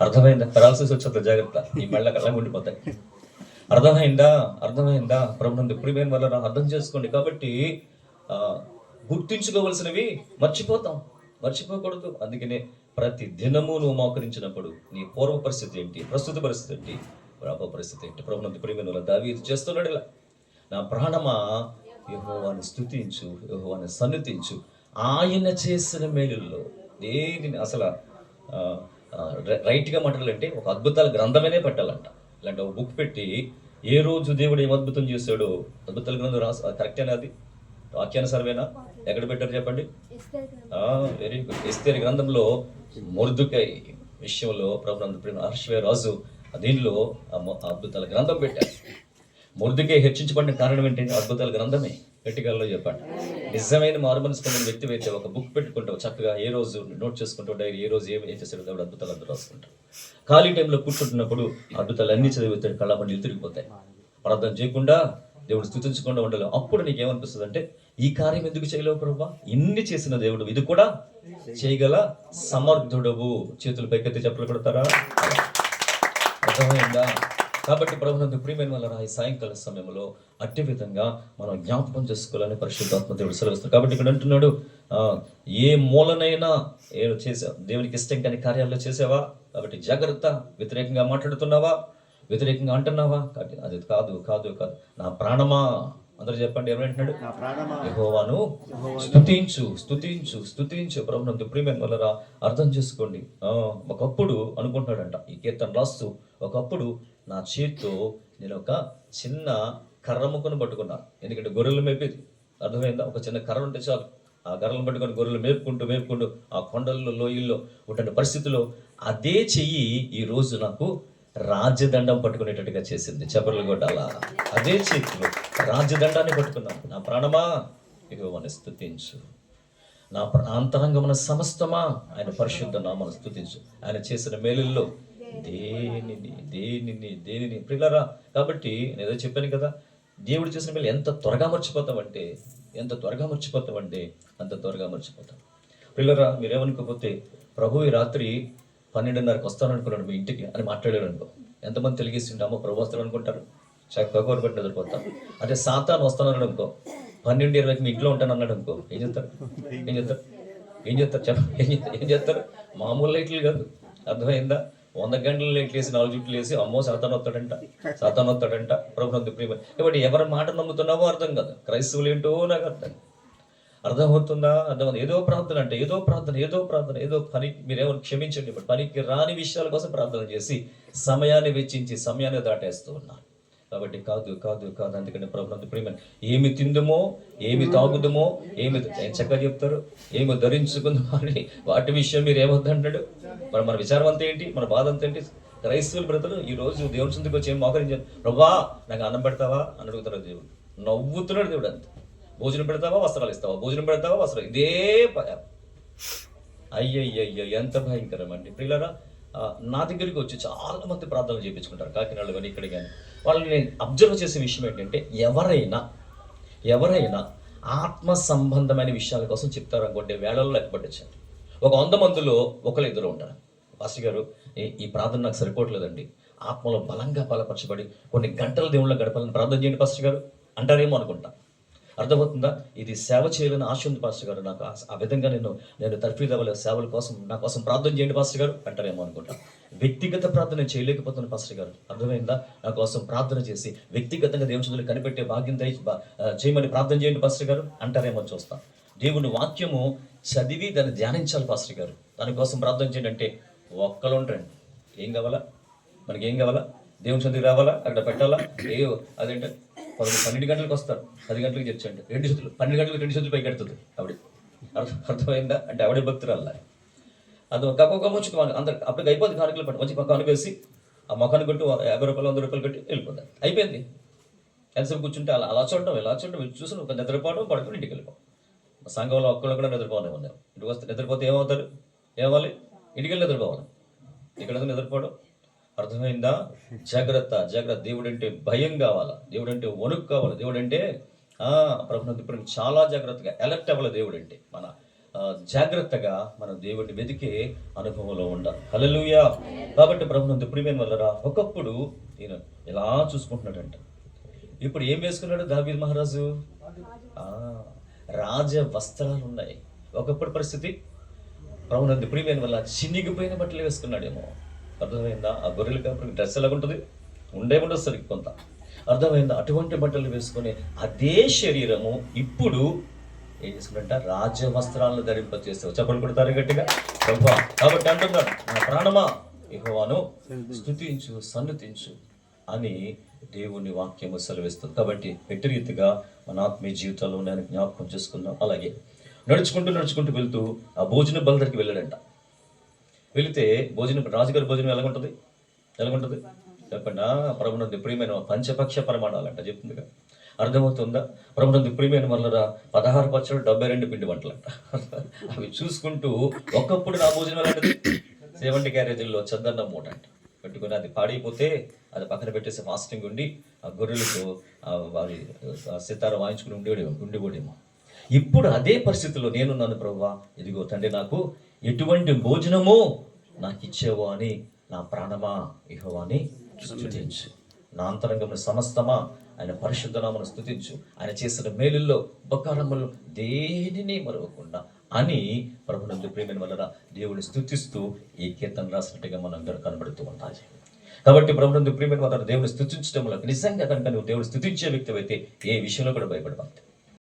అర్థమైందా? పెరాలసిస్ వచ్చేది జాగ్రత్త, ఈ మెళ్ళ కళ్ళ ఉండిపోతాయి. అర్థమైందా? అర్థమైందా? ప్రభునందు ప్రియమైన వల్ల అర్థం చేసుకోండి. కాబట్టి గుర్తించుకోవలసినవి మర్చిపోకూడదు. అందుకనే ప్రతి దినము నువ్వు మోకరించినప్పుడు నీ పూర్వ పరిస్థితి ఏంటి, ప్రస్తుత పరిస్థితి ఏంటి, రాబో పరిస్థితి ఏంటి? ప్రభునందు ప్రియమైన వల్ల దావీదు చేస్తున్నాడు ఇలా. నా ప్రాణమా యెహోవాను స్తుతించు, యెహోవాను సన్నుతించు, ఆయన చేసిన మేలుల్లో దేనిని అసలు రైట్గా మాట్లాడాలంటే ఒక అద్భుతాల గ్రంథమేనే పెట్టాలంట. ఇలాంటి ఒక బుక్ పెట్టి ఏ రోజు దేవుడు ఏం అద్భుతం చేశాడో అద్భుతాల గ్రంథం కరెక్టేనా? అది వాక్యానుసారమేనా? ఎక్కడ పెట్టారు చెప్పండి? Very good. ఎస్తేరు గ్రంథంలో మొర్దుకై విషయంలో ప్రభునందు అహష్వేరోషు దీనిలో అద్భుతాల గ్రంథం పెట్టారు. మొర్దుకై హెచ్చించబడిన కారణం ఏంటంటే అద్భుతాల గ్రంథమే. గట్టిగాల్లో చెప్పండి. నిజమైన మారుమనసు పొందిన వ్యక్తి అయితే ఒక బుక్ పెట్టుకుంటావు, చక్కగా ఏ రోజు నోట్ చేసుకుంటావు, డైరీ ఏ రోజు ఏం చేస్తాడు దేవుడు అద్భుతాలు అందరూ రాసుకుంటావు. ఖాళీ టైంలో కూర్చుంటున్నప్పుడు అద్భుతాలు అన్ని చదివితాడు, కళ్ళ తిరిగిపోతాయి. ప్రార్థన చేయకుండా దేవుడు స్తుతించకుండా ఉండలేవు. అప్పుడు నీకేమనిపిస్తుంది అంటే, ఈ కార్యం ఎందుకు చేయలేవు ప్రభువా? ఇన్ని చేసిన దేవుడు ఇది కూడా చేయగల సమర్థుడవు. చేతులు పైకెత్తి చెప్పులు కొడతారా? అర్థమైందా? కాబట్టి ప్రభునందు ప్రియమైన వల్ల ఈ సాయంకాల సమయంలో అట్టి విధంగా మనం జ్ఞాపకం చేసుకోవాలని పరిశుద్ధాత్మ దేవుడు సెలవిస్తారు. కాబట్టి ఇక్కడ అంటున్నాడు, ఏ మూలనైనా చేసావు దేవునికి ఇష్టం కానీ కార్యాల్లో చేసావా? కాబట్టి జాగ్రత్త. వ్యతిరేకంగా మాట్లాడుతున్నావా, వ్యతిరేకంగా అంటున్నావా? అది కాదు కాదు కాదు. నా ప్రాణమా, అందరూ చెప్పండి, ఏమంటున్నాడు? యెహోవాను స్తుతించు. ప్రభునందు ప్రియమైన వల్ల అర్థం చేసుకోండి. ఒకప్పుడు అనుకుంటున్నాడంట ఈ కీర్తన రాస్తూ, ఒకప్పుడు నా చేతితో నేను ఒక చిన్న కర్ర ముక్కను పట్టుకున్నాను. ఎందుకంటే గొర్రెలు మేపేది, అర్థమైందా? ఒక చిన్న కర్ర ఉంటే చాలు, ఆ కర్రలను పట్టుకొని గొర్రెలు మేపుకుంటూ ఆ కొండల్లో లోయల్లో ఉంటున్న పరిస్థితిలో అదే చెయ్యి ఈ రోజు నాకు రాజదండం పట్టుకునేటట్టుగా చేసింది. చెప్పర్లు కొట్టాలా? అదే చేతిలో రాజదండాన్ని పట్టుకున్నాను. నా ప్రాణమా యెహోవాను స్తుతించు, నా అంతరంగమున సమస్తమా ఆయన పరిశుద్ధ నామమును స్తుతించు. ఆయన చేసిన మేలుల్లో దేనిని ప్రియులారా. కాబట్టి నేను ఏదో చెప్పాను కదా, దేవుడు చేసిన మేలు ఎంత త్వరగా మర్చిపోతామంటే అంత త్వరగా మర్చిపోతాం. ప్రియులారా, మీరేమనుకోకపోతే ప్రభు ఈ రాత్రి 12:30కి వస్తాననుకున్నాడు మీ ఇంటికి అని మాట్లాడాడు అనుకో, ఎంతమంది తెలిగేసి ఉంటామో ప్రభు వస్తాను అనుకుంటారు, చక్కగా బట్టి నిద్రపోతాం. అదే సాతాను వస్తానన్నాడు అనుకో, 12:20కి మీ ఇంట్లో ఉంటాను అన్నాడు అనుకో, ఏం చేస్తారు? మామూలు లైట్లు కాదు, అర్థమైందా? 100 గంటలు లైట్లు వేసి 4 జుట్లు వేసి అమ్మో సాతాను వస్తాడంట. ప్రభునందు ప్రియమైన కాబట్టి ఎవరి మాట నమ్ముతున్నావో అర్థం కాదు. క్రైస్తవులు ఏంటో నాకు అర్థమవుతుందా? ఏదో ప్రార్థన ఏదో పని. మీరేమో క్షమించండి, పనికి రాని విషయాల కోసం ప్రార్థన చేసి సమయాన్ని వెచ్చించి సమయాన్ని దాటేస్తూ ఉన్నారు. కాబట్టి కాదు. అందుకని ప్రభునందు ప్రియమైన ఏమి తిందుమో, ఏమి తాగుదమో, ఏమి చక్కగా చెప్తారు, ఏమి ధరించుకుందామో అని వాటి విషయం మీరు ఏమవుతుంటాడు. మన విచారం అంతా ఏంటి, మన బాధ అంతా ఏంటి? క్రైస్తవుల బ్రతలు ఈ రోజు దేవుని సొంతకు వచ్చి ఏం మోకరించారు, ప్రభా నాకు అన్నం పెడతావా అని అడుగుతారు. దేవుడు నవ్వుతున్నాడు. దేవుడు అంతే, భోజనం పెడతావా, వస్త్రాలు ఇస్తావా, ఇదే అయ్యయ్యయ్య ఎంత భయంకరం అండి. ప్రియులారా, నా దగ్గరికి వచ్చి చాలా మంది ప్రార్థనలు చేయించుకుంటారు, కాకినాడలో కానీ ఇక్కడ కానీ. వాళ్ళని నేను అబ్జర్వ్ చేసే విషయం ఏంటంటే, ఎవరైనా ఆత్మ సంబంధమైన విషయాల కోసం చెప్తారు అనుకుంటే వేళల్లో లెక్కపట్టచ్చండి. ఒక 100 మందిలో ఒకరు ఇద్దరు ఉంటారు, పాస్టర్ గారు ఈ ప్రార్థన నాకు సరిపోవట్లేదండి, ఆత్మలో బలంగా బలపరచబడి కొన్ని గంటల దేవుళ్ళ గడపాలని ప్రార్థన చేయండి పాస్టర్ గారు అంటారేమో అనుకుంటా. అర్థమవుతుందా? ఇది సేవ చేయాలని ఆశ ఉంది పాస్టర్ గారు, నాకు ఆ విధంగా నేను తర్ఫీదు అవ్వలే, సేవల కోసం నా కోసం ప్రార్థన చేయండి పాస్టర్ గారు అంటారేమో అనుకుంటా. వ్యక్తిగత ప్రార్థన చేయలేకపోతున్నాను పాస్టర్ గారు, అర్థమైందా? నా కోసం ప్రార్థన చేసి వ్యక్తిగతంగా దేవుని సన్నిధిలో కనిపెట్టే భాగ్యం చేయమని ప్రార్థన చేయండి పాస్టర్ గారు అంటారేమో చూస్తాం. దేవుని వాక్యము చదివి దాన్ని ధ్యానించాలి పాస్టర్ గారు, దానికోసం ప్రార్థన చేయండి అంటే ఒక్కరు ఉంటారండి. ఏం కావాలా దేవుని సన్నిధికి రావాలా, అక్కడ పెట్టాలా, అదేంటే 12 గంటలకు వస్తారు, 10 గంటలకు చర్చండి, 2 చేతులు 12 గంటలకు 2 చేతులు పైకి ఎడుతుంది ఆవిడ. అర్థమైందా? అంటే ఆవిడే భక్తురాల్లా. అది ఒక ముచ్చుకు అందరు అప్పటికి అయిపోతుంది. కానుకలు పట్టి మంచి కానుక వేసి ఆ మొఖాన్ని కొట్టి 50 రూపాయలు 100 రూపాయలు కట్టి వెళ్ళిపోతారు, అయిపోయింది. ఎంతసేపు కూర్చుంటే అలా చూడటం చూసి ఒక నిద్రపోవడం, పడుకుని ఇంటికి వెళ్ళిపోవడం. సంఘంలో ఒక్కళ్ళు కూడా నిద్రపోవడం ఉన్నారు. ఇంటికి వస్తే నిద్రపోతే ఏమవ్వాలి? ఇంటికి వెళ్ళి నిద్రపోవాలి. ఇక్కడ నిద్రపోవడం. అర్థమైందా? జాగ్రత్త. దేవుడు అంటే భయం కావాలా, దేవుడు అంటే వణుకు కావాలి, దేవుడు అంటే ప్రభుత్వం చాలా జాగ్రత్తగా ఎలర్ట్ అవ్వాలి. దేవుడు అంటే మన జాగ్రత్తగా మన దేవుడిని వెతికే అనుభవంలో ఉండాలి. హల్లెలూయా. కాబట్టి ప్రభునందు ప్రియమైన వల్లరా ఒకప్పుడు ఈయన ఇలా చూసుకుంటున్నాడంట. ఇప్పుడు ఏం వేసుకున్నాడు దావీదు మహారాజు? ఆ రాజ వస్త్రాలు ఉన్నాయి. ఒకప్పుడు పరిస్థితి ప్రభునందు ప్రియమైన వల్ల చినిగిపోయిన బట్టలు వేసుకున్నాడేమో. అర్థమైందా? ఆ గొర్రెలు కాబట్టి డ్రెస్ ఎలా ఉంటుంది, ఉండదు సరికి కొంత. అర్థమైందా? అటువంటి బట్టలు వేసుకుని అదే శరీరము ఇప్పుడు ఏం చేసుకుంట రాజ వస్త్రాలను ధరింపచేస్తావు. చెప్పలు కొడతారు గట్టిగా ప్రభా. కాబట్టి అంటున్నాడు, నా ప్రాణమా యెహోవాను స్తుతించు సన్నుతించు అని దేవుని వాక్యము సెలవిస్తుంది. కాబట్టి ఎట్టి రీతిగా మన ఆత్మీయ జీవితంలో నేను జ్ఞాపకం చేసుకుందాం. అలాగే నడుచుకుంటూ వెళ్తూ ఆ భోజన బల్ల దగ్గరికి వెళ్ళాడంట. వెళితే రాజుగారి భోజనం ఎలాగుంటుంది చెప్పండి. ప్రభునందు ప్రియమైన పంచపక్ష ప్రమాణాలంట చెప్తుందిగా. అర్థమవుతుందా? ప్రభునందు ప్రియమైన వల్ల 16 పచ్చళ్ళు 72 పిండి వంటలంట. అవి చూసుకుంటూ ఒకప్పుడు నా భోజనం ఎలాంటిది 70 క్యారేజీల్లో చద్దన్నం మూట అంట పెట్టుకుని, అది పాడైపోతే అది పక్కన పెట్టేసి ఫాస్టింగ్ ఉండి ఆ గొర్రెలతో వారి సితార వాయించుకుని ఉండిపోడేమో. ఇప్పుడు అదే పరిస్థితుల్లో నేనున్నాను ప్రభువా. ఇదిగో తండ్రి, నాకు ఎటువంటి భోజనమో నాకు ఇచ్చేవో అని నా ప్రాణమా యెహోవాని స్తుతించు, నా అంతరంగమును సమస్తమా ఆయన పరిశుద్ధ నామమును స్తుతించు, ఆయన చేసిన మేలుల్లో ఉపకారములు దేనిని మరవకుండా అని ప్రభునందు ప్రియమైన వలన దేవుని స్తుతిస్తూ ఈ కీర్తన రాసినట్టుగా మనం అందరూ కనబడుతూ ఉంటాయి. కాబట్టి ప్రభునందు ప్రియమైన వలన దేవుని స్తుతించడం వల్ల నిజంగా కనుక నువ్వు దేవుని స్తుతించే వ్యక్తి అయితే ఏ విషయంలో కూడా భయపడవద్దు.